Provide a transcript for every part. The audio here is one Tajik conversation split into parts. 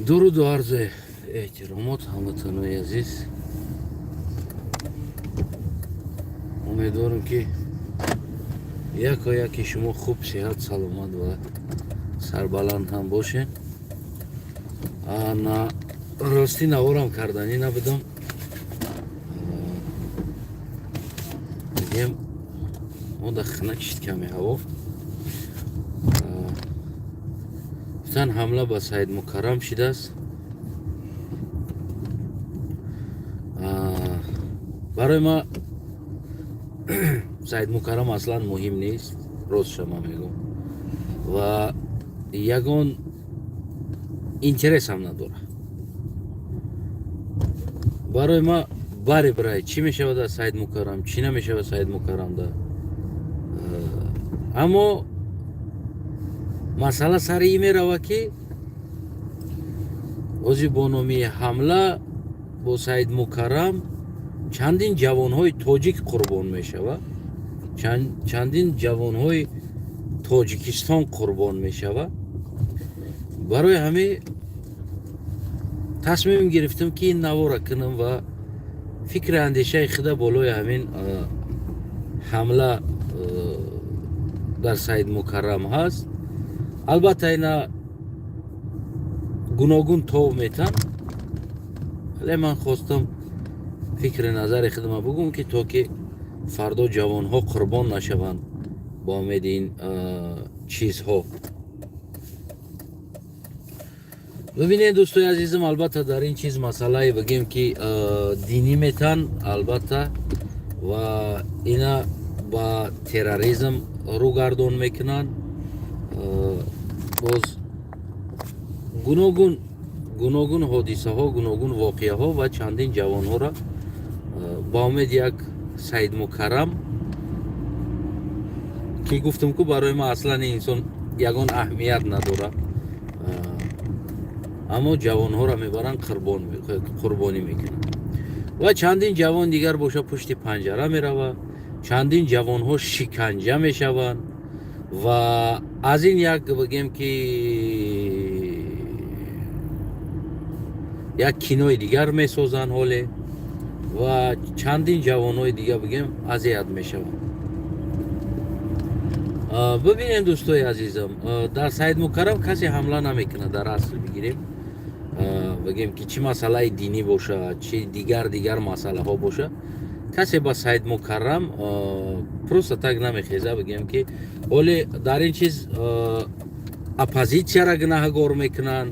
درود و عرض احترامات هموطنای عزیز. امیدوارم که یکی شما خوب صحت سلامت و سربلند هم باشین. نه راستی نوارم کردنی نبودم. میگم ما در خانه کشید کمی هوا. گفتن حمله به سید مکرم شده است. برای ما سید مکرم اصلا مهم نیست، روز شما میگم، و یگان اینترس هم نداره. برای ما برای چی میشه در سید مکرم، چی نمیشه سید مکرم در. اما مسئله سر این میروه که اوزی بانومی حمله با سید مکرم چندین جوانهای تاجیک قربان میشوه، چندین جوانهای تاجیکستان قربان میشوه. برای همه تصمیم گرفتم که این نواره کنم و فکر اندیشه خدا بالای همین حمله در سید مکرم هست. البته اینا گوناگون تو میتن، ولی من خواستم فکر نظر خودم بگم که تا که فردا جوان ها قربان نشوند با امید این چیزها. ببینید دوستای عزیزم، البته در این چیز مسئله بگیم که دینی میتن البته و اینا با تروریسم رو گردون میکنن. باز گوناگون حادثه ها، گوناگون واقعه ها و چندین جوان ها را با امید یک سید مکرم که گفتم که برای ما اصلا انسان یگان اهمیت نداره، اما جوان ها را میبرن قربانی میکنن و چندین جوان دیگر باشه پشت پنجره میروه، چندین جوان ها شکنجه میشوند و از این یک بگیم که یک کینوی دیگر میسازن حاله و چندین جوانای دیگر بگیم اذیت میشوند. ببینید دوستای عزیزم، در سید مکرم کسی حمله نمیکنه. در اصل بگیریم بگیم که چی مسئله دینی باشه، چی دیگر مسئله ها باشه، کسی با سید مکرم پروسه تک نمیخیزه. بگیم که ولی در این چیز اپوزیسیا را گناهگار میکنن،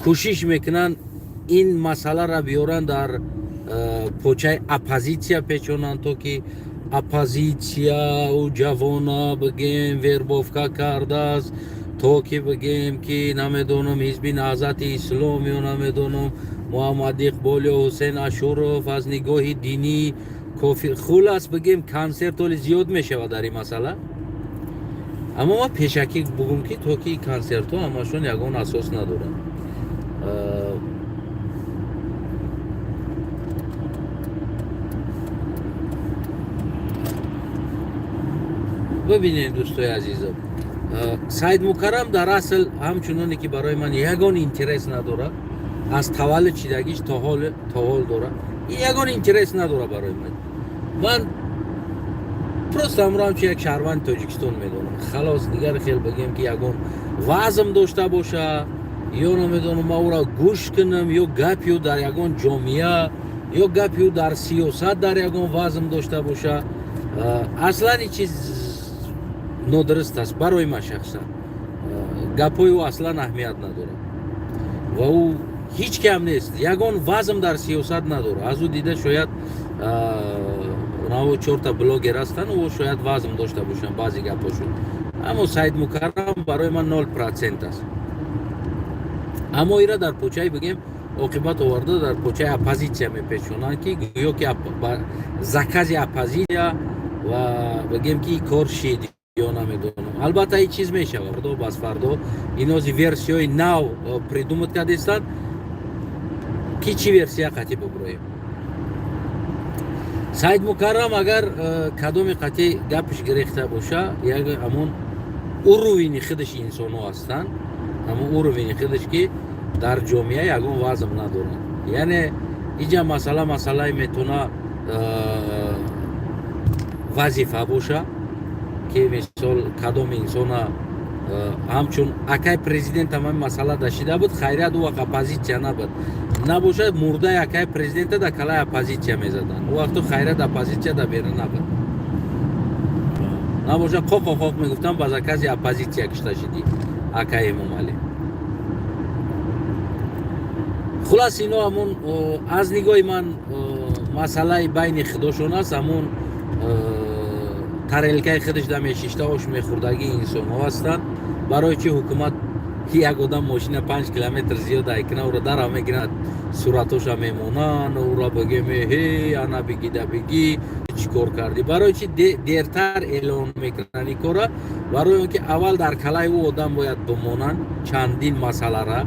کوشش میکنن این مسئله را بیارن در پوچه اپوزیسیا پیچونن، تو که اپوزیسیا و جوانا بگیم وربافکا کرده است، تو که بگیم که نمیدونم حزب نهضت اسلامی و نمیدونم محمد اقبال و حسین اشرف از نگاه دینی کافر، خلاص بگیم کانسر طول زیاد میشه در این مسئله. اما ما پیشکی بگم که تو که کانسر تو همشون یگان اساس ندارن. ببینید دوستای عزیزم، سید مکرم در اصل همچنانی که برای من یگان اینترس نداره، از تولد چیدگیش تا حال داره، یگان اینترس نداره برای من پروست امرام چه یک شهروند تاجیکستان میدونم. خلاص دیگر خیلی بگیم که یگان وزم داشته باشه یا نمیدونم ما او را گوش کنم یا گپیو در یگان جامعه یا گپیو در سیاست در یگان وزم داشته باشه، اصلا این چیز نادرست است برای من شخصا. گپای او اصلا اهمیت نداره و او هیچ کم نیست، یگان وزم در سیاست نداره. از او دیده شاید نو 4 تا بلاگر هستن و شاید وزم داشته باشن بعضی گپاشون، اما سید مکرم برای من 0% است. اما ایرا در پوچه بگیم عاقبت آورده در پوچه اپوزیسیا میپیچونن که گویا که زکاز اپوزیسیا و بگیم که کار شید یا نمیدونم. البته این چیز میشه فردا بس فردا اینا ورسیای نو پریدومت کرده استن که چی ورسیا قطعی ببرویم. سید مکرم اگر کدوم قطعی گپش گرفته باشه یک همون уровень خودش انسان ها هستند، اما уровень خودش که در جامعه یگان وضع ندارند. یعنی اینجا مسئله میتونه وظیفه باشه که مثال کدام انسان همچون اکای پرزیدنت هم مسئله داشته بود خیریت و اپوزیسیا نبود نباشه مرده اکای پرزیدنت در کلای اپوزیسیا میزدن و وقت خیریت اپوزیسیا در بیرون نبود نباشه خوک میگفتن باز کسی اپوزیسیا کشته شدی اکای ممالی. خلاص اینا همون از نگاه من مسئله بین خودشون است، همون ترلکای خودش در شیشتاش میخوردگی انسان ها هستند. برای چه حکومت یک آدم ماشین 5 کیلومتر زیاد ایکنه او را در هم میگیرد صورتش هم میمونن او را بگیم هی انا بگی چی کار کردی، برای چی دیرتر اعلان میکنن این کارا، برای اینکه اول در کلای او آدم باید بمونن چندین مسئله را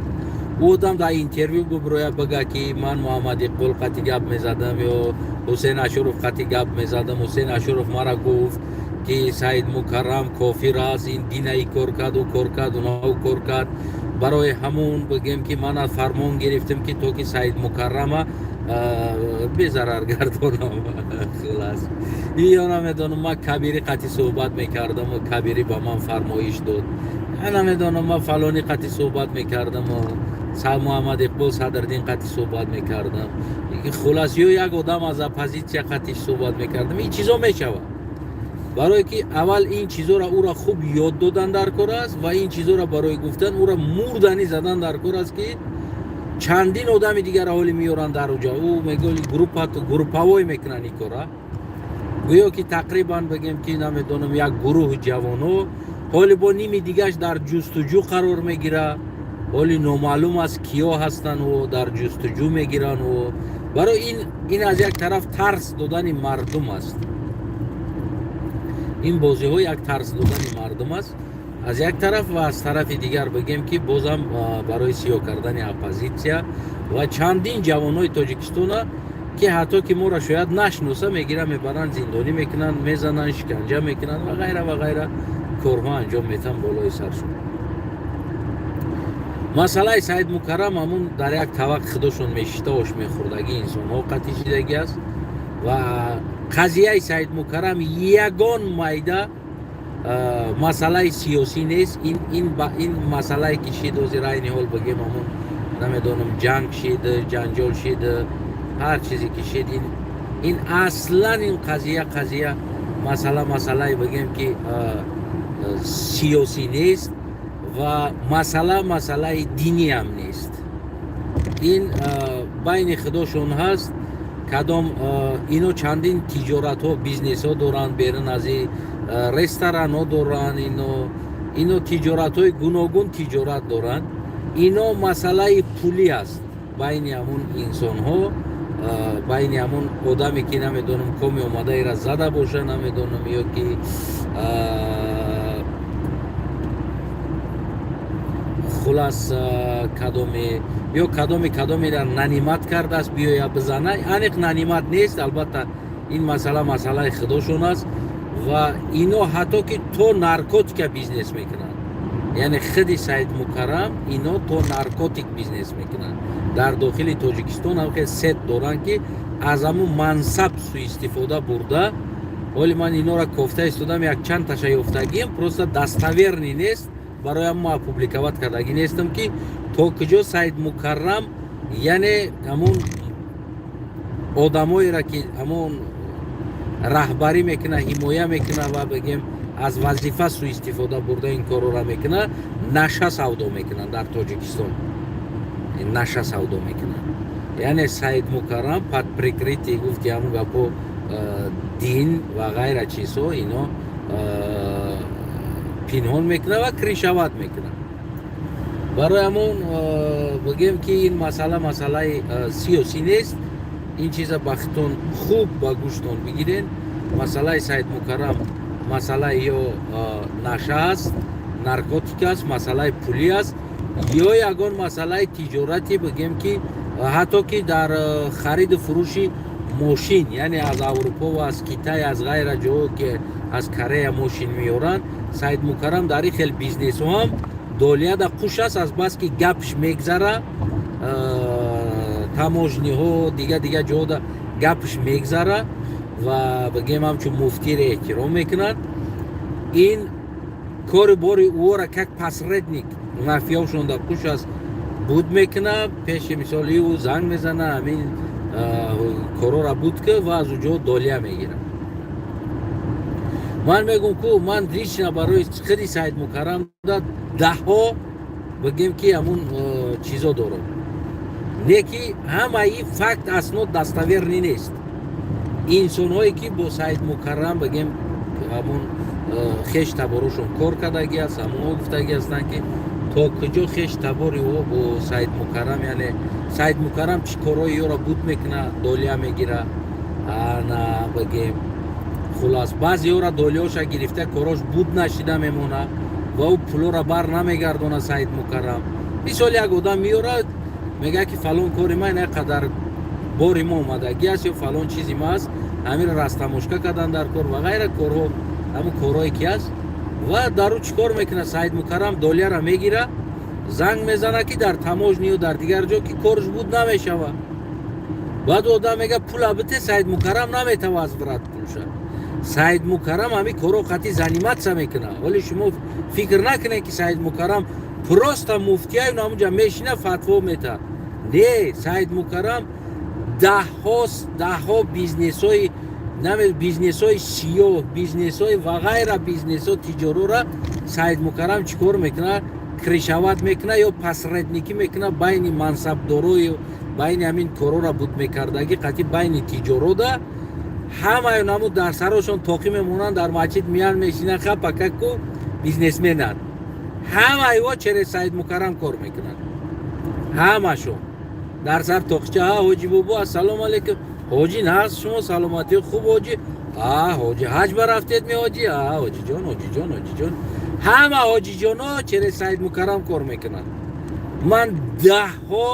او آدم در اینترویو ببروید بگه که من محمد اقبال قطعی گپ میزدم یا حسین اشرف قطعی گپ میزدم، حسین اشرف مرا گفت که سید مکرم کافر است، این دین ای کار کرد و کار کرد و کار کرد، برای همون بگیم که من از فرمان گرفتم که تو که سید مکرم به ضرر گردانم. خلاص یا نمیدونم من کبیری قطعی صحبت میکردم و کبیری با من فرمایش داد، نمیدونم من فلانی قطعی صحبت میکردم و محمد اقبال صدرالدین قطعی صحبت میکردم. خلاص یا یک آدم از اپوزیسیا قطعی صحبت میکردم. این چیزا میشود برای که اول این چیزا را او را خوب یاد دادن در کار است و این چیزا را برای گفتن او را موردنی زدن در کار است که چندین آدم دیگر حالی میارن در اونجا او میگه گروپاوی میکنن این کارا، گویا که تقریبا بگیم که نمیدونم یک گروه جوانو حالی با نیمی دیگرش در جستجو قرار میگیره، حالی نامعلوم است کیا هستن و در جستجو میگیرن و برای این از یک طرف ترس دادن مردم است. این بازی ها یک ترس دادن مردم است از یک طرف و از طرف دیگر بگیم که بازم برای سیاه کردن اپوزیسیا و چندین جوانای تاجیکستان که حتی که ما را شاید نشناسه میگیرن میبرن زندانی میکنن میزنن شکنجه میکنن و غیره کارها انجام میتن بالای سرشون. مسئله سید مکرم همون در یک طبق خودشون میشتاش میخوردگی انسان ها قطعی شدگی است و قضیه سید مکرم یگان میده مسئله سیاسی نیست. این مسئله که شید و زیر این حال بگیم همون نمیدونم جنگ شید جنجال شید هر چیزی که شید این اصلا این قضیه مسئله بگیم که سیاسی نیست و مسئله دینی هم نیست. این بین خودشون هست کدام اینو چندین تجارت ها بیزنس ها دارن بیرون از رستوران ها دارن اینو تجارت های گوناگون تجارت دارن. اینو مسئله پولی است بین همون انسان ها بین همون آدمی که نمیدونم کمی اومده ایرا زده باشه نمیدونم یا که خلاص کدامی را ننیمت کرده است بیا بزنه، انیق ننیمت نیست. البته این مسئله خودشون است و اینو حتی که تو نارکوتیک بیزنس میکنن، یعنی خود سید مکرم اینو تو نارکوتیک بیزنس میکنن در داخل تاجیکستان هم که ست دارن که از همون منصب سوء استفاده برده. ولی من اینو را گفته استودم یک چند تاشا یافتگیم پروست دستاویرنی نیست برای ما پوبلیکوات کردگی نیستم که تا کجا سید مکرم یعنی همون آدمایی را که همون رهبری میکنه حمایه میکنه و بگیم از وظیفه سوء استفاده برده این کارو را میکنه نشه سودا میکنن در تاجیکستان، نشه سودا میکنن. یعنی سید مکرم پد پریکریتی گفت که همون گپو دین و غیره چیزها اینا پینهان میکنه و کریشوات میکنه. برای همون بگیم که این مسئله سیاسی نیست. این چیزا بختون خوب با گوشتون بگیرین. مسئله سید مکرم مسئله یا نشه است، نارکوتیک است، مسئله پولی است یا یگان مسئله تجارتی بگیم که حتی که در خرید فروش ماشین یعنی از اروپا و از کیتای از غیر جاها که از کره ماشین میارن Саид Мукаррам дар ин хел бизнесҳо ҳам долияда хуш аст аз баски гапш мегзара таможниҳо дига ҷода гапш мегзара ва бигем ҳамчун муфтиро эҳтиром мекунад. ин кори бори ӯро как посредник мафиёшонда хуш аст буд мекуна пеши мисоли ӯ занг мезана ҳамин корора буд ки ва аз уҷо долия мегира. ман мегум ку ман лично барои хиди Саид Мукаррам даҳҳо бигем ки ҳамун чизо дорам, не ки ҳамаи факт аснод даставерни нест. инсонҳое ки бо Саид Мукаррам бигем ҳамун хеш таборошон кор кардаги аст, ҳамунҳо гуфтаги ҳастанд ки то куҷо хеш табори ӯ бо Саид Мукаррам, яъне Саид Мукаррам чӣ корҳои ёро буд мекуна долия мегира ана бигем хулас баъзеёра долияоша гирифта корош буд нашида мемона ва ӯ пулора бар намегардона Саид Мукаррам. мисол як одам меёрад мега ки фалон кори ман ин қадар бори ма омадаги аст ё фалон чизи ма аст, ҳаминро растамошка кардан дар кор ва ғайра корҳо, ҳамун корҳое ки аст. ва дару чӣ кор мекуна Саид Мукаррам долияро мегира, занг мезана ки дар таможни ё дар дигар ҷо ки корш буд намешава. баъд одам мега пула бите, Саид Мукаррам наметава аз врат пулша. Саид Мукаррам ҳамин корҳо қатъи заниматса мекуна. вале шумо фикр накунед ки Саид Мукаррам просто муфтияю намуҷа мешина фатво мета. не, Саид Мукаррам даҳҳо бизнесҳои сиёҳ, бизнесҳои ва ғайра бизнесҳо тиҷорора Саид Мукаррам чӣ кор мекуна? кришават мекуна ё посредникӣ мекуна байни мансабдоро ё байни ҳамин корора буд мекардаги қатъи байни тиҷорода ҳамаё намуд дар сарошон тоқӣ мемонанд, дар масҷид миян мешинанд, хапакаку бизнесменанд. ҳамаеҳо через Саид Мукаррам кор мекунанд. ҳамашон дар сар тоқича ҳоҷи бобо ассалому алайкум, ҳоҷи наст шумо, саломатӣ хуб ҳоҷи, ҳоҷи ҳаҷ барафтед ме ҳоҷи, ҳоҷиҷон. ҳама ҳоҷиҷоно через Саид Мукаррам кор мекунанд. ман даҳҳо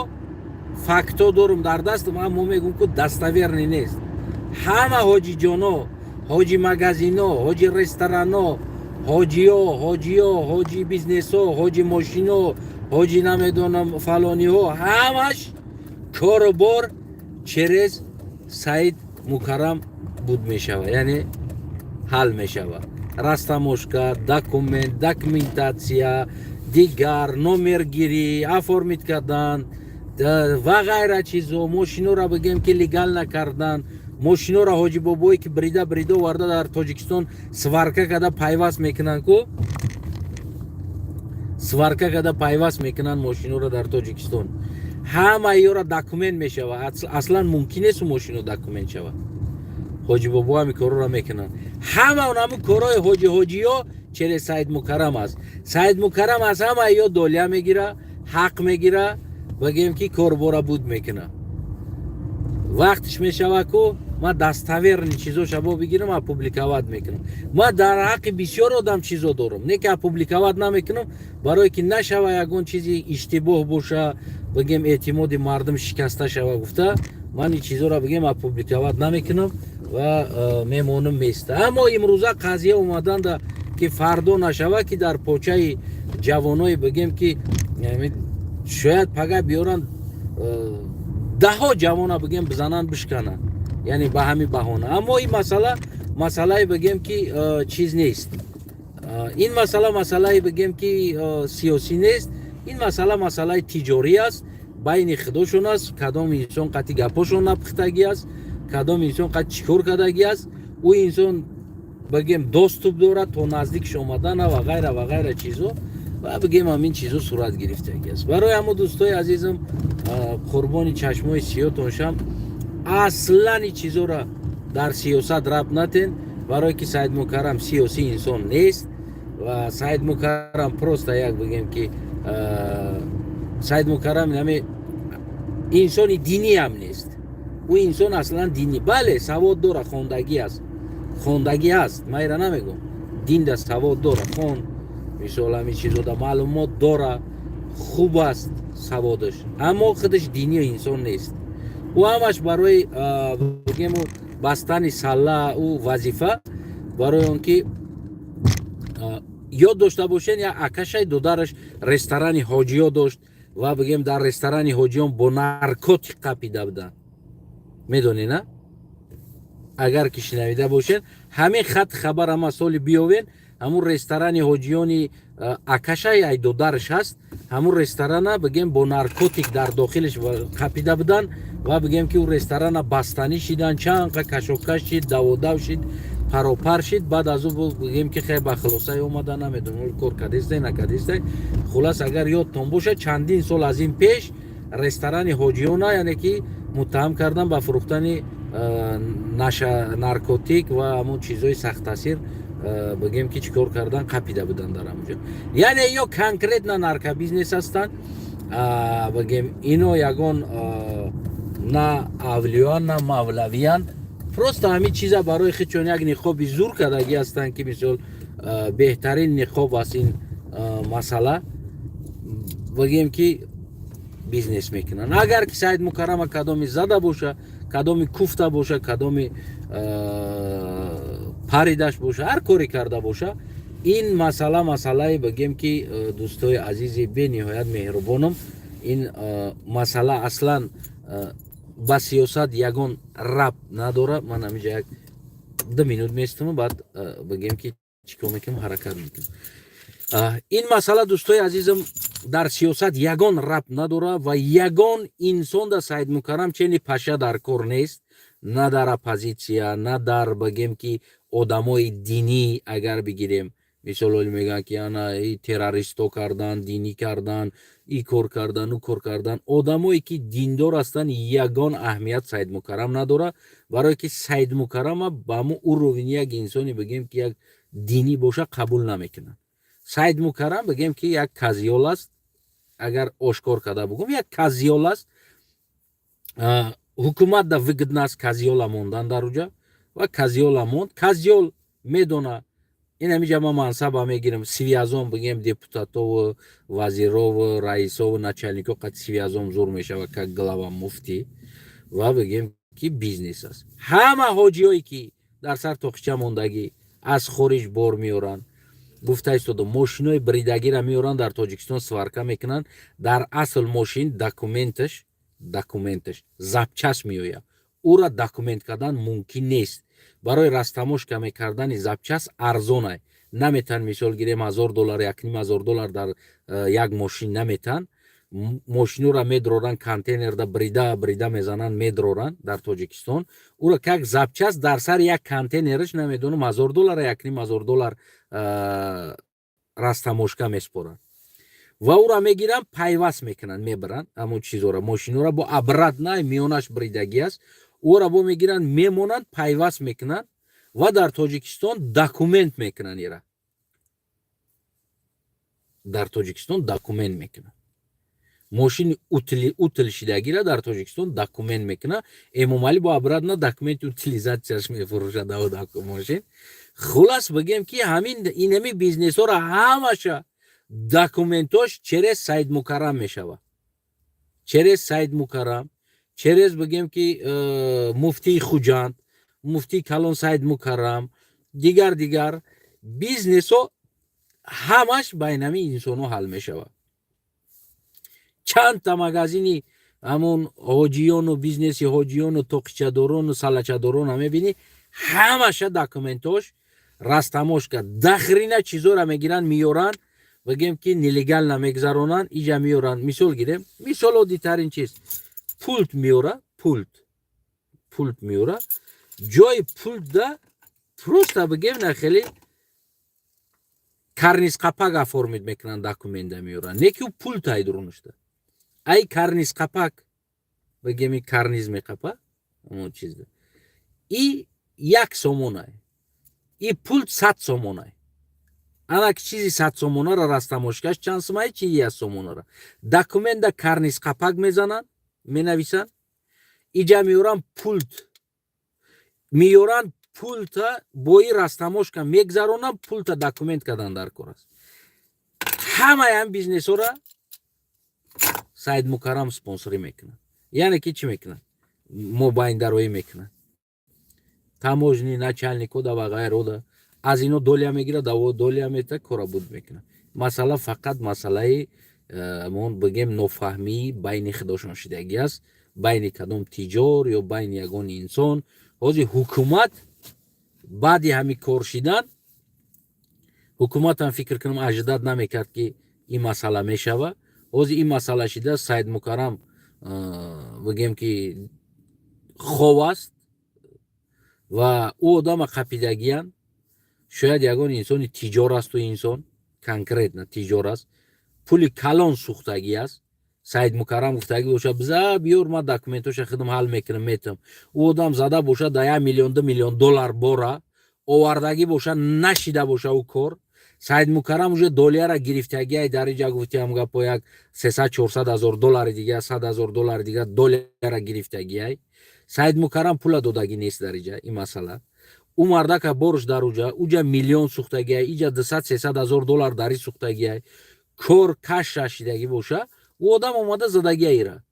факто дорум дар дастам, аммо мегум ки даставерни нест. ҳама ҳоҷиҷоно, ҳоҷи магазино, ҳоҷи ресторано, ҳоҷиё, ҳоҷи бизнесҳо, ҳоҷи мошино, ҳоҷи намедонам фалониҳо, ҳамаш корубор через Саид Мукаррам буд мешава, яъне ҳал мешава. растамошка, документ, документатсия, дигар номергирӣ, оформит кардан ва ғайра чизо, мошиноро бигем ки легал накардан, мошиноро ҳоҷи бобое ки брида варда дар Тоҷикистон сварка карда пайваст мекунанд ку, сварка карда пайваст мекунанд мошиноро дар Тоҷикистон. ҳама ёра документ мешава. аслан мумкин нест мошино документ шава. ҳоҷи бобо ҳами корро мекунанд. ҳама ҳаму корҳои ҳоҷиё через Саид Мукаррам аст. Саид Мукаррам аз ҳама ё долия мегира, ҳақ мегира, бигем ки корбора буд мекуна. вақтиш мешава ку ман даставерни чизоша бо бигирам, опубликоват мекунам. ман дар ҳаққи бисёр одам чизо дорам, не ки опубликоват намекунам, барое ки нашава ягон чизи иштибоҳ боша, бигем эътимоди мардум шикаста шава гуфта, ман ин чизоро бигем опубликоват намекунам ва мемонам места. аммо имрӯза қазия омаданда ки фардо нашава ки дар почаи ҷавонои бигем ки шояд пага биёранд даҳҳо ҷавона бигем бизананд бишкананд, яъне ба ҳамин баҳона. аммо ин масъалаи бигем ки чиз нест. ин масъалаи бигем ки сиёсӣ нест. ин масъалаи тиҷорӣ аст, байни худошон аст. кадом инсон қатъи гапошон напухтагӣ аст, кадом инсон қатъи чӣ кор кардагӣ аст. ӯ инсон бигем доступ дорад то наздикш омадана ва ғайра чизо ва бигем ҳамин чизо сурат гирифтагӣ аст. барои ҳамо дӯстои азизам, қурбони чашмои сиёҳтон шам, аслан ин чизоро дар сиёсат рабт натен, барое ки Саид Мукаррам сиёсӣ инсон нест ва Саид Мукаррам просто як бигем ки Саид Мукаррам ҳаме инсони динӣ ҳам нест. ӯ инсон аслан динӣ, бале савод дора, хондагӣ аст, майра намегум, динда савод дора, хонд мисол ҳамин чизода маълумот дора, хуб аст саводаш, аммо худаш динӣ инсон нест. ӯ ҳамаш барои бигем бастани салла ӯ вазифа, барои он ки ёд дошта бошен як акашай додараш ресторани ҳоҷиё дошт ва бигем дар ресторани ҳоҷиён бо наркотик қапида буданд. Медонӣ на? Агар ки шинавида бошед ҳамин хат хабар ама соли биёвен ҳамун ресторани ҳоҷиёни акашай ай додараш ҳаст ҳамун ресторана бигем бо наркотик дар дохилаш қапида буданд ва бигем ки ӯ ресторана бастанӣ шидан чанқа кашокаш шид даводав шид паропар шид баъд аз ӯ бигем ки хеле ба хулосае омада намедонам кор кардестай накардестай хулас агар ёдтон бошад чандин сол аз ин пеш ресторани ҳоҷиёна яъне ки муттаҳам кардан ба фурӯхтани наркотик ва ҳамун чизҳои сахттаъсир бигем ки чӣ кор кардан қапида буданд дар ҳамунҷо. Яъне ё конкретна наркобизнес ҳастанд бигем ино ягон на авлиёан на мавлавиянд просто ҳамин чиза барои худшон як ниқоби зур кардагӣ ҳастанд ки мисол беҳтарин ниқоб аст ин масъала бигем ки бизнес мекунанд. Агар ки Саид Мукаррама кадоми зада боша кадоми куфта боша кадоми паридаш боша ҳар коре карда боша ин масъалаи бигем ки дӯстои азизи бениҳоят меҳрубонам ин масъала аслан ба сиёсат ягон рабт надора. Ман ҳаминҷа як 2 минут меистамам баъд бигем ки чӣ кор мекунам ҳаракат мекунам. ин масъала дӯстои азизам дар сиёсат ягон рабт надора ва ягон инсон дар Саид Мукаррам чени паша дар кор нест на дар оппозитсия на дар бигем ки одамои динӣ агар бигирем мисолҳои мегӯянд ки ана террористо кардан динӣ кардан и кор кардан ӯ кор кардан одамое ки диндор ҳастанд ягон аҳамият Саид Мукаррам надора барое ки Саид Мукаррама ба ҳамун уровни як инсони бигем ки як динӣ боша қабул намекунанд. Саид Мукаррам бигем ки як казиёл аст агар ошкор карда бигӯм як казиёл аст ҳукумат да выгодна аст казиёла мондан дар уҷа ва казиёла монд казиёл медона ин ҳаминҷа ма мансаба мегирам связон бигем депутатову вазирову раисову начальнико қад связон зур мешава как глава муфтӣ ва бигем ки бизнес аст. Ҳама ҳоҷиҳое ки дар сар тоқича мондагӣ аз хориҷ бор меоранд гуфта истодам мошинои бридагира меоранд дар Тоҷикистон сварка мекунанд дар асл мошин документаш запчас меояд ӯра документ кардан мумкин нест барои растамошка мекардани запчас арзонай наметан мисол гирем $1000 $1500 дар як мошин наметан мошинура медроранд контейнерда брида мезананд медроранд дар Тоҷикистон ӯра как запчас дар сар як контейнераш намедонам $1000 $1500 растамошка меспоранд ва ӯра мегиранд пайваст мекунанд мебаранд ҳамун чизора мошинора бо обратна миёнаш бридагӣ аст ӯра бо мегиранд мемонанд пайваст мекунанд ва дар Тоҷикистон документ мекунанд ира дар Тоҷикистон документ мекунанд мошини утилшидагира дар Тоҷикистон документ мекунанд эмомалӣ бо обратна документи утилизатсияш мефурӯшад мошин хулас бигем ки ҳамин бизнесҳоро ҳамаша документош через Саид Мукаррам мешава через Саид Мукаррам через бигем ки муфтии Хуҷанд муфтии Калон Саид Мукаррам дигар бизнесҳо ҳамаш байни ҳамин инсонҳо ҳал мешава. чандта магазини ҳамун ҳоҷиёну бизнеси ҳоҷиёну тоқичадорону салачадорону мебинӣ ҳамаша документош растамошка дахрина чизора мегиранд миёранд бигем ки нелегал намегзаронанд иҷа миёранд мисол гирем мисол оддитарин чиз пулт миёра пулт миёра ҷои пултда просто бигем нахели карнисқапак оформид мекунанд документа миёранд не ки ӯ пулт айдурунушда ай карнисқапак бигем и карниз меқапа ҳамон чизда и 1 сомонай и пулт 100 сомонай ана ки чизи 100 сомонара растамошкаш чанд сомай чи 1 сомонара документа карнисқапак мезананд менависанд иҷа миёранд пулта бои растамошка мегзаронанд пулта документ кардан дар кор аст ҳамаи ҳам бизнесҳора Саид Мукаррам спонсорӣ мекунад яъне ки чӣ мекунад мобайндароӣ мекунад таможни начальникода ва ғайрода از اینو دولیا میگیره دولیا میته کارا بود میکنه. مسئله فقط مسئله مون بگیم نفهمی بین خداشون شدگی است، بین کدام تجار یا بین یگان انسان. حاضی حکومت بعدی همی کار شدن، حکومت هم فکر کنم اجداد نمیکرد که این مسئله میشوه. حاضی این مسئله شده سید مکرم بگیم که خواه است و او آدم قپیدگیان. شاید یگان انسان تجار است و انسان کنکریت نه تجار است، پولی کلان سوختگی است. سید مکرم گفتگی باشه بذار بیار ما داکومنتوش خودم حل میکنم میتم. او آدم زده باشه 10 میلیون 2 میلیون دلار باره آوردگی باشه نشیده باشه او کار. سید مکرم уже دلار گرفتگی درجه گفتم گپو یک 300 400 هزار دلار دیگه 100 هزار دلار دیگه دلار گرفتگی. سید مکرم پول دادگی نیست درجه این مسئله. او مرده که برش در اوجا میلیون سوختگی ایجا 200 300 هزار دلار داری سوختگی کار کش شدگی باشه. او آدم اومده زدگی ایره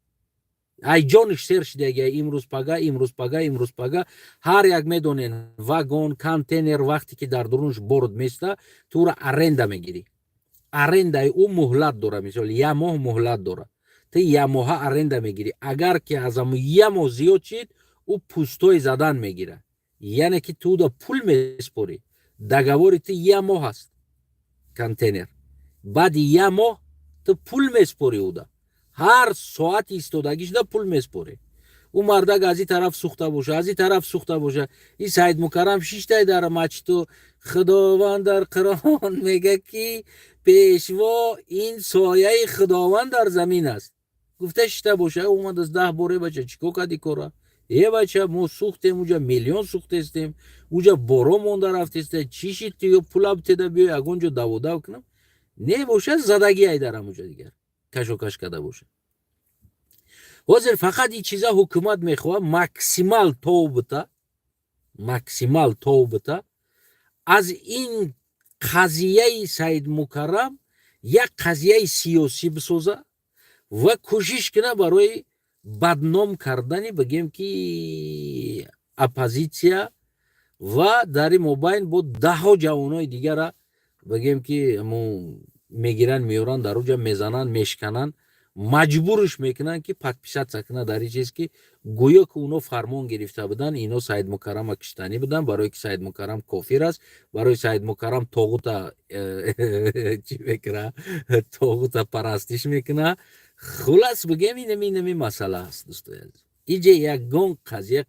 ای جانش سر شدگی امروز پگا هر یک میدونین واگن کانتینر وقتی که در درونش برد میسته تو را ارنده میگیری. ارنده او مهلت داره، مثلا یه ماه مهلت داره، تو یه ماه ارنده میگیری. اگر که از یه ماه زیاد شد او پوستوی زدن میگیره، یعنی که تو دا پول میسپوری. دگواری تو یه ماه هست کانتینر، بعد یه ماه تو پول میسپوری. او دا هر ساعت ایستادگیش دا پول میسپوری. او مردک از این طرف سوخته باشه از این طرف سوخته باشه. این سید مکرم شیشتای در مچ تو خداوند در قرآن میگه که پیشوا این سایه خداوند در زمین است. گفته شیشته باشه. اومد از 10 باره بچه چیکو کدی کورا یه بچه ما سوختیم اونجا میلیون سوختیم اونجا برو مونده رفتیسته چی شید تو پولا بتیده بیای اگونجا دو کنم نه باشه زدگی ای دارم اونجا دیگر کشو کش کده باشه. حاضر فقط این چیزا حکومت میخواه مکسیمال توبتا از این قضیه سید مکرم یک قضیه سیاسی بسازه و کوشش کنه برای بدنام کردنی بگیم که اپوزیسیا و در این مبین بود 10 جوانای دیگر را بگیم که میگیرن میورن در اونجا میزنن میشکنن مجبورش میکنن که پک پیشت سکنه در این چیز که گویا که اونو فرمان گرفته بدن اینو سید مکرم کشتنی بدن برای که سید مکرم کافر است، برای سید مکرم طاغوت چی میکنه طاغوت پرستش میکنه. خلاص بگیم اینمی مسئله هست دوستای عزیز. اینجا یکگان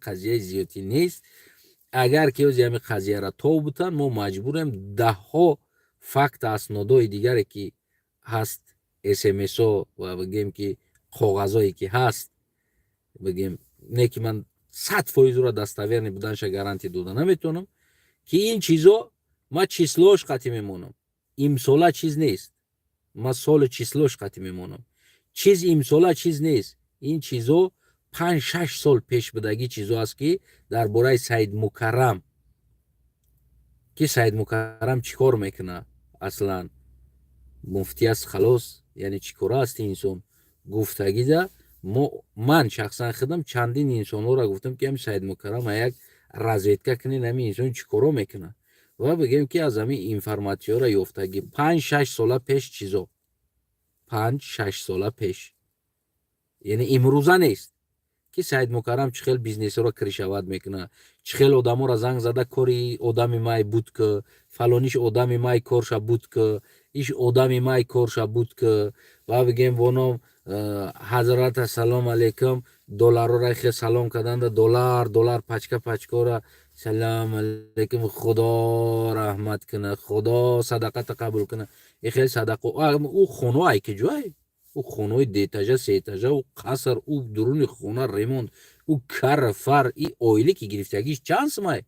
قضیه زیادی نیست. اگر که از همین قضیه را تو بودن ما مجبوریم 10 فکت اسنادای دیگری که هست SMS و بگیم که کاغذایی که هست بگیم نه که من 100% را دستاویر نبودنش گارانتی دادن نمیتونم که این چیزا ما چیسلوش قطعی میمونم. امساله چیز نیست، ما سال چیسلوش قطعی میمونم. چیز امساله چیز نیست، این چیزا 5-6 سال پیش بدگی چیزا است که در باره سید مکرم که سید مکرم چیکار میکنه اصلا مفتی است خلاص یعنی چیکار است انسان گفتگی ده. من شخصا خودم چندین انسان ها را گفتم که هم سید مکرم یک رزیدکه کنین همین انسان چیکار میکنه و بگیم که از همین اینفرماتیو را یافتگی 5-6 سال پیش چیزا 5-6 سال پیش یعنی امروزه نیست که سید مکرم چخیل بیزنس را کرشاوت میکنه، چخیل آدم را زنگ زده کاری آدم مای بود که فلانیش آدم مای کارشا بود که ایش آدم مای کارشا بود که و بگیم بونم حضرت سلام علیکم دلار را خیلی سلام کردند دلار پچکا را سلام علیکم خدا رحمت کنه خدا صدقت قبول کنه. این خیلی صدقه او خونه ای که جای او خونه دیتاجه سیتاجه او قصر او درون خونه ریموند او کار فر ای اویلی که گرفتگیش چند سمای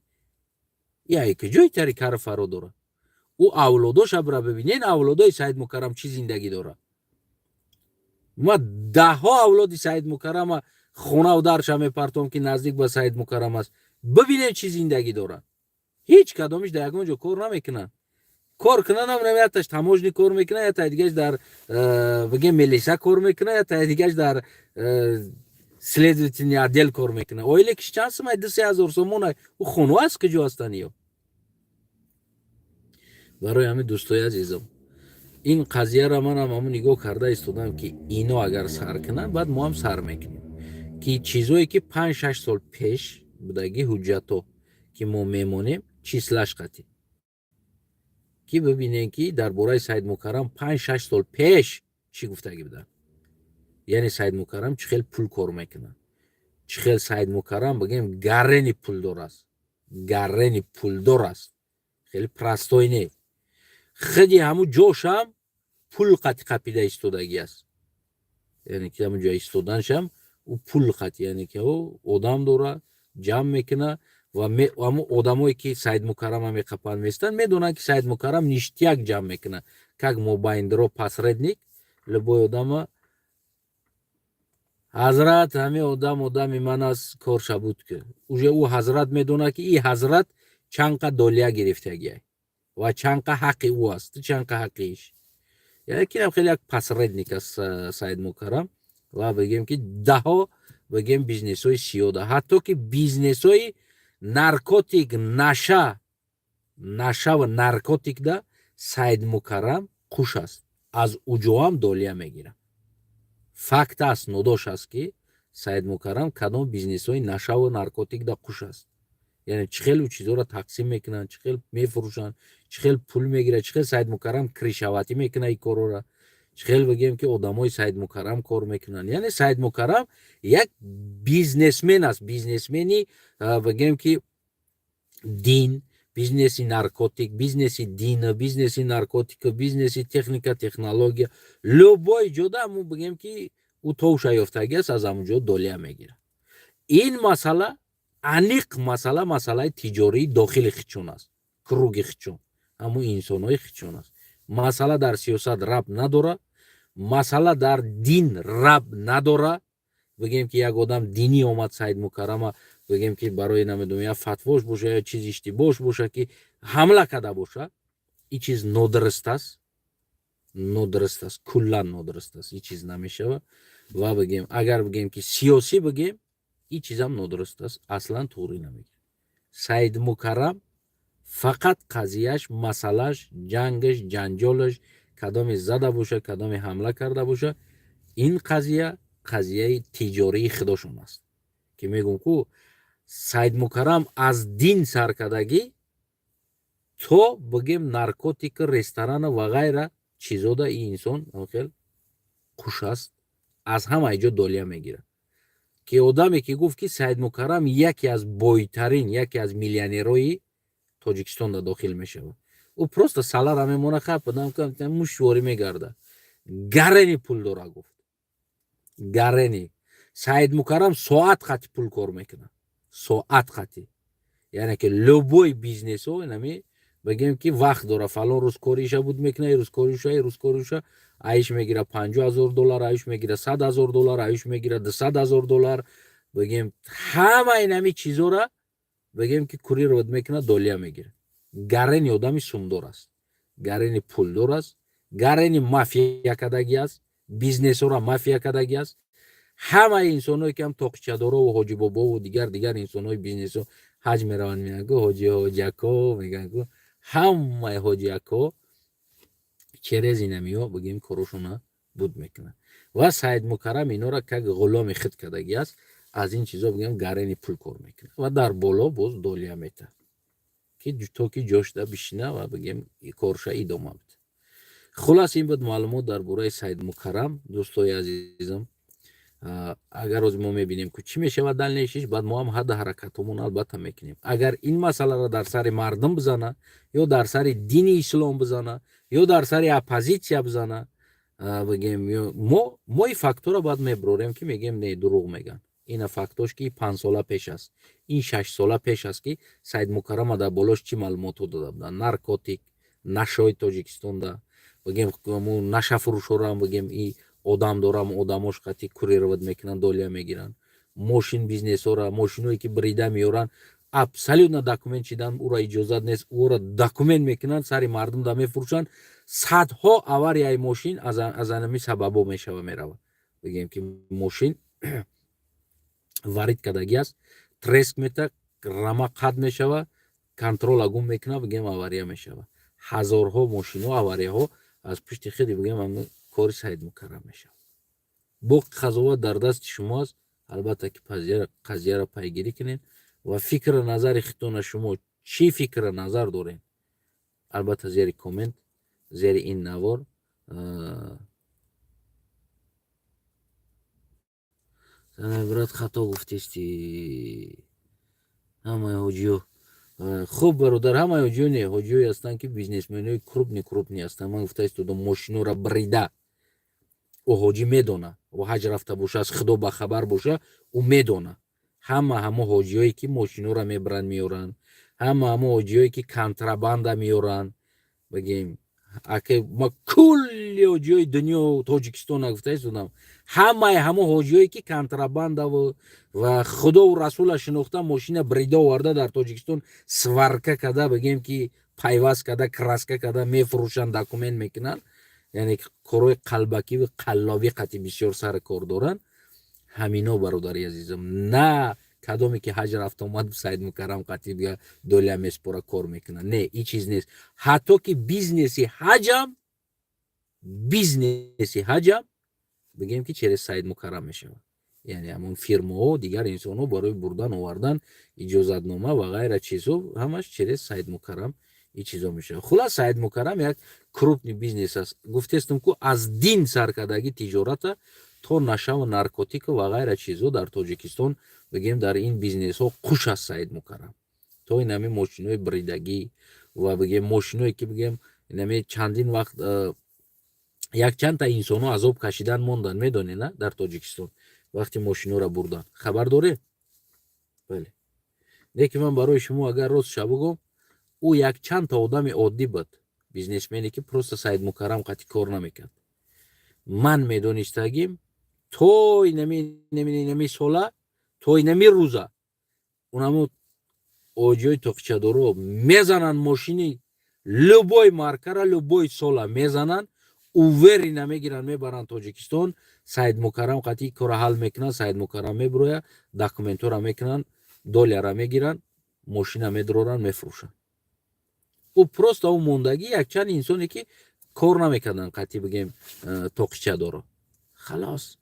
ای که جای تری کار فرو داره. او اولاداش برا ببینین اولادای سید مکرم چی زندگی داره. ما 10 اولاد سید مکرم خونه و درش هم پرتم که نزدیک به سید مکرم است ببینین چی زندگی داره. هیچ کدامش در یگانجا کار نمیکنن. کار کنن هم نمیتش تماجنی کار میکنه یا تا دیگهش در بگیم ملیسا کار میکنه یا تا دیگهش در سلیدوتین یا دل کار میکنه. اویلی کش چند سمای 2,000 سومونه او خونو است که جو هستن یا барои ҳамин дӯстои азизам ин қазияро манам ҳамун нигоҳ карда истодам ки ино агар сар кунанд баъд мо ҳам сар мекунем ки чизое ки 5-6 сол пеш будагӣ ҳуҷҷато ки мо мемонем числаш қатӣ ки бибинем ки дар бораи Саид Мукаррам 5-6 сол пеш чӣ гуфтагӣ буданд. яъне Саид Мукаррам чӣ хел пул кор мекунад, чӣ хел Саид Мукаррам бигем гаррени пулдор аст, гаррени пулдор аст, хеле простой не. худи ҳамун ҷошам пул қати қапида истодагӣ аст, яъне ки ҳамун ҷои истоданшам ӯ пул қати, яъне ки одам дора ҷамъ мекуна ва ҳамун одамое ки Саид Мукаррама меқапанд местанд медонанд ки Саид Мукаррам ништияк ҷамъ мекуна, как мобайндро посредник любой одама ҳазрат ҳамин одами ман аст кор шабуд ки уже ӯ ҳазрат медонад ки ин ҳазрат чанқа долия гирифтагия ва чанқа ҳаққи ӯ аст, чанқа ҳаққи иш. яъне ки хеле як посредник аст Саид Мукаррам ва бигем ки даҳо бигем бизнесҳои сиёда, ҳатто ки бизнесҳои наркотик, наша ва наркотикда Саид Мукаррам хуш аст, аз уҷоам долия мегирад. факт аст, нодош аст ки Саид Мукаррам кадом бизнесҳои нашаву наркотикда хуш аст, яъне чӣ хел ӯ чизҳоро тақсим мекунанд, чӣ хел мефурӯшанд, чӣ хел пул мегирад, чӣ хел Саид Мукаррам кришаватӣ мекунад ин корора, чӣ хел бигем ки одамои Саид Мукаррам кор мекунанд. яъне Саид Мукаррам як бизнесмен аст, бизнесмени бигем ки дин, бизнеси наркотик, бизнеси дина, бизнеси наркотика, бизнеси техника, технология, любой ҷода ҳамун бигем ки ӯ товша ёфтагӣ аст, аз ҳамун ҷо долия мегирад. ин масъала аниқ масъалаи тиҷории дохили хичон аст, круги хичон, ҳамун инсонҳои хичон аст. масъала дар сиёсат рабт надора, масъала дар дин рабт надора. бигем ки як одам динӣ омад Саид Мукаррама бигем ки барои намедонам як фатвош боша ё чизи иштибоҳш боша ки ҳамла карда боша, ин чиз нодуруст аст, нодуруст аст, куллан нодуруст аст, ин чиз намешава. ва бигем агар бигем ки сиёсӣ бигем ин чизам нодуруст аст, аслан туғрӣ намегирад. Саид Мукаррам фақат қазияш, масъалаш, ҷангаш, ҷанҷолаш кадоме зада боша, кадоме ҳамла карда боша, ин қазияи тиҷории худошон аст ки мегӯм ку Саид Мукаррам аз дин саркардагӣ то бигем наркотика, ресторана ва ғайра чизода ин инсон хел хуш аст, аз ҳамаи ҷо долия мегирад. ки одаме ки гуфт ки Саид Мукаррам яке аз бойтарин, яке аз миллионерҳои Тоҷикистонда дохил мешавад, ӯ просто салара мемона хаб мушворӣ мегарда, гаррени пул дора гуфт, гаррени. Саид Мукаррам соат қати пул кор мекунад, соат қати, яъне ки любой бизнесҳо нами бигем ки вақт дора, фалон рӯз кори иша буд мекунад, рӯз кори уша аиш мегира $50,000, аиш мегира $100,000, аиш мегира $200,000, бигем ҳамаи нами чизора бигем ки кури род мекунад, долия мегира. гаррени одами сумдор аст, гаррени пулдор аст, гаррени мафия кардагӣ аст, бизнесҳоро мафия кардагӣ аст. ҳамаи инсонҳое ки ҳам тоқичадорову ҳоҷибобову дигар инсонҳои бизнесҳо ҳаҷ мераванд, мегӯянд ку ҳоҷиако, мегӯянд ку ҳамаи ҳоҷиако черези намиҳо бигем корошона буд мекунад. ва Саид Мукаррам инора как ғуломи худ кардагӣ аст, аз ин чизо бигем гаррени пул кор мекунад ва дар боло боз долия метавад ки то ки ҷошда бишина ва бигем корша идома буд. хулас ин буд маълумот дар бораи Саид Мукаррам. дӯстои азизам, агар ҳозир мо мебинем ки чӣ мешавад дальнейшиш, баъд мо ҳам ҳадда ҳаракатҳомон албатта мекунем. агар ин масъаларо дар сари мардум бизана, ё дар сари дини ислом бизана, ё дар сари оппозитсия бизана, бигем мо ин фактора баъд мебурорем ки мегем не дурӯғ меган. ина фактош ки 5 сола пеш аст, ин 6 сола пеш аст ки Саид Мукаррама дар болош чӣ маълумотҳо дода буданд. наркотик, нашои Тоҷикистонда, бигем нашафурӯшҳоро ҳам бигем и одам дорам, одамош қати курировать мекунанд, долия мегиранд. мошин бизнесҳоро, мошинҳое ки брида меёранд, абсолютно документ чидан, ӯро иҷозат нест, ӯро документ мекунанд, сари мардум да мефурӯшанд. садҳо аварияи мошин аз анами сабабо мешава меравад. бигем ки мошин варид кардагӣ аст, треск метавад, рама қатъ мешава, контрол агум мекунад, бигем авария мешава. ҳазорҳо мошину аварияҳо аз пушти хеле бигем ҳамин кори Саид Мукаррам мешавад. Бо қазоват дар дасти шумоаст. албатта ки қазияро пайгирӣ кунед ва фикру назари хитона шумо чӣ фикру назар доред, албатта зери коммент, зери ин навор брат хато гуфтисти ҳамаи ҳоҷиё. хуб бародар, ҳамаи ҳоҷиё не, ҳоҷиёе ҳастанд ки бизнесменои крупни ҳастанд. ман гуфта истодам мошинора брида ӯ ҳоҷӣ медона, ӯ ҳаҷ рафта боша, аз худо бахабар боша, ӯ медона. ҳама ҳоҷиёе ки мошинора мебаранд меоранд, ҳама ҳоҷиёе ки контрабанда меоранд, бигем ма кулли ҳоҷиёи дунё Тоҷикистон гуфта истодам, ҳамаи ҳоҷиёе ки контрабанда ва худову расула шинохта мошина брида оварда дар Тоҷикистон сварка када, бигем ки пайваст када, краска када мефурӯшанд, документ мекунанд, яъне корои қалбакӣ ва қаллобӣ қати бисёр сар кор доранд. ҳамино бародари азизам, на кадоме ки ҳаҷ рафта омад Саид Мукаррам қати бига долия меспора кор мекунад. Не, ин чиз нест. ҳатто ки бизнеси ҳаҷам бигем ки через Саид Мукаррам мешавад. яъне ҳамон фирмаҳо, дигар инсонҳо барои бурдан овардан иҷозатнома ва ғайра чизҳо ҳамаш через Саид Мукаррам ин чизо мешавад. хулас Саид Мукаррам як крупни бизнес аст. гуфтестам ку аз дин саркардагӣ тиҷората то нашаву наркотику ва ғайра чизҳо дар Тоҷикистон бигем дар ин бизнесҳо қуш аст Саид Мукаррам. то ин ҳамин мошинои бридагӣ ва бигем мошиное ки бигем инаме чандин вақт якчандта инсонҳо азоб кашидан мондан, медонед на, дар Тоҷикистон вақти мошиноро бурдан. хабар доред? бале. лекин ман барои шумо агар ростша бигӯм, ӯ якчандта одами оддӣ буд, бизнесмене ки просто Саид Мукаррам қати кор намекард. ман медонистагим то инами сола, то инами рӯза унамо оҷиёи тоқичадоро мезананд, мошини любой маркара, любой сола мезананд, уверина мегиранд, мебаранд Тоҷикистон. Саид Мукаррам қати кора ҳал мекунад. Саид Мукаррам мебуроя, документора мекунанд, доллара мегиранд, мошина медороранд, мефурӯшанд. ӯ просто ӯ мондагӣ якчанд инсоне ки кор намекарданд қати бигем тоқичадоро. халос.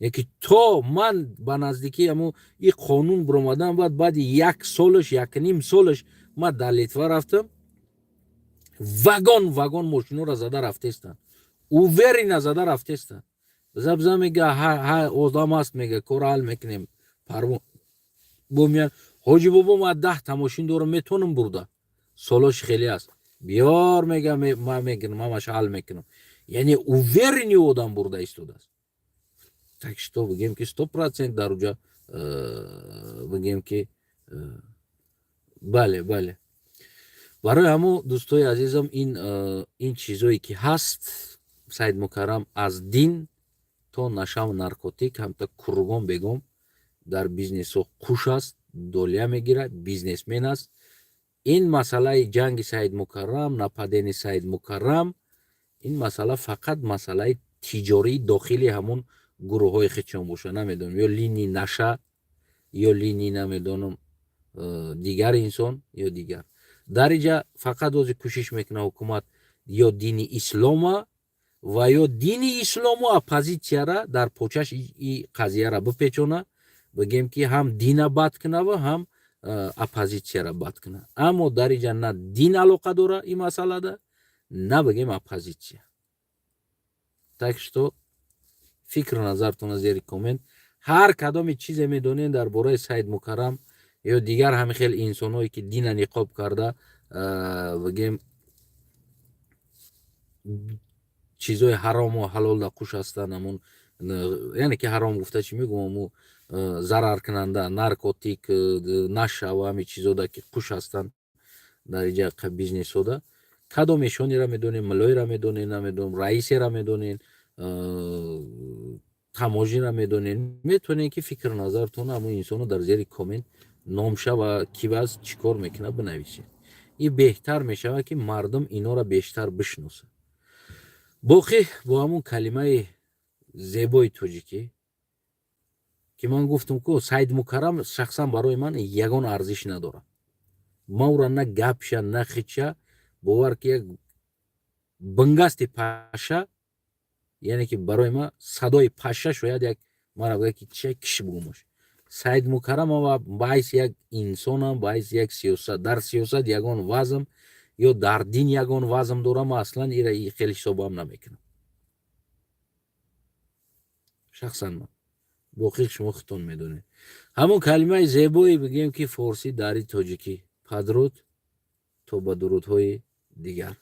яки то ман ба наздикӣ ҳамо ин қонун биромадан баъди 1 солаш 1.5 солаш ман дар Литва рафтам, вагон мошиноро зада рафтестанд, уверина зада рафтестанд. забза мега ҳа одам аст, мега кор ҳал мекунем, парвон бомиян ҳоҷи бобо ма 10 мошин дорам, метонам бурда, солош хеле аст, биёр мега ман мегирам, ҳамаш ҳал мекунам. яъне уверини одам бурда истодааст. так что бигем ки 100% дар уҷа бигем ки бале. барои ҳамо дӯстои азизам ин чизое ки ҳаст, Саид Мукаррам аз дин то нашаву наркотик ҳамта кургон бегом дар бизнесҳо қуш аст, долия мегирад, бизнесмен аст. ин масъалаи ҷанги Саид Мукаррам, нападени Саид Мукаррам, ин масъала фақат масъалаи тиҷории дохили ҳамон гурӯҳҳои хичон боша, намедонам ё лини наша, ё лини намедонам дигар инсон ё дигар. дар инҷа фақат ози кӯшиш мекуна ҳукумат ё дини ислома ва ё дини ислому оппозитсияра дар почаш и қазияра бипечона, бигем ки ҳам дина бад куна ва ҳам оппозитсияра бад куна. аммо дар инҷа на дин алоқа дора ин масъалада, на бигем оппозитсия. так что фикру назартона зери коммент. ҳар кадоми чизе медонед дар бораи Саид Мукаррам ё дигар ҳамин хел инсонҳое ки дина ниқоб карда бигем чизои ҳарому ҳалола қуш ҳастанд, ҳамон яъне ки ҳаром гуфта чӣ мегӯям, ҳамун зараркунанда, наркотик, наша ва ҳамин чизода ки қуш ҳастанд дар инҷа бизнесода, кадомешонеро медонем, мулоиро медонем, намедонам раисеро медонем, таможира медонем, метавонем ки фикру назартон ҳамон инсоно дар зери коммент номша ва ки аст чӣ кор мекуна бинависед. ин беҳтар мешавад ки мардум инора бештар бишносад. боқӣ бо ҳамон калимаи зебои тоҷикӣ ки ман гуфтам ку Саид Мукаррам шахсан барои ман ягон арзиш надорад. ман ӯро на гапша, на хича бовар ки як бангасти паша, яъне ки барои ма садои паша шояд як мара гӯяд ки чӣ киши бигӯмош. Саид Мукаррамова баъси як инсонам, баъси як сиёсат, дар сиёсат ягон вазм ё дар дин ягон вазм дорам, ман аслан ира хеле ҳисобам намекунам. Шахсан ман. Боқӣ шумо худтон медонед. Ҳамон калимаи зебое бигӯем ки форсӣ дари тоҷикӣ. Падруд то ба дурудҳои дигар.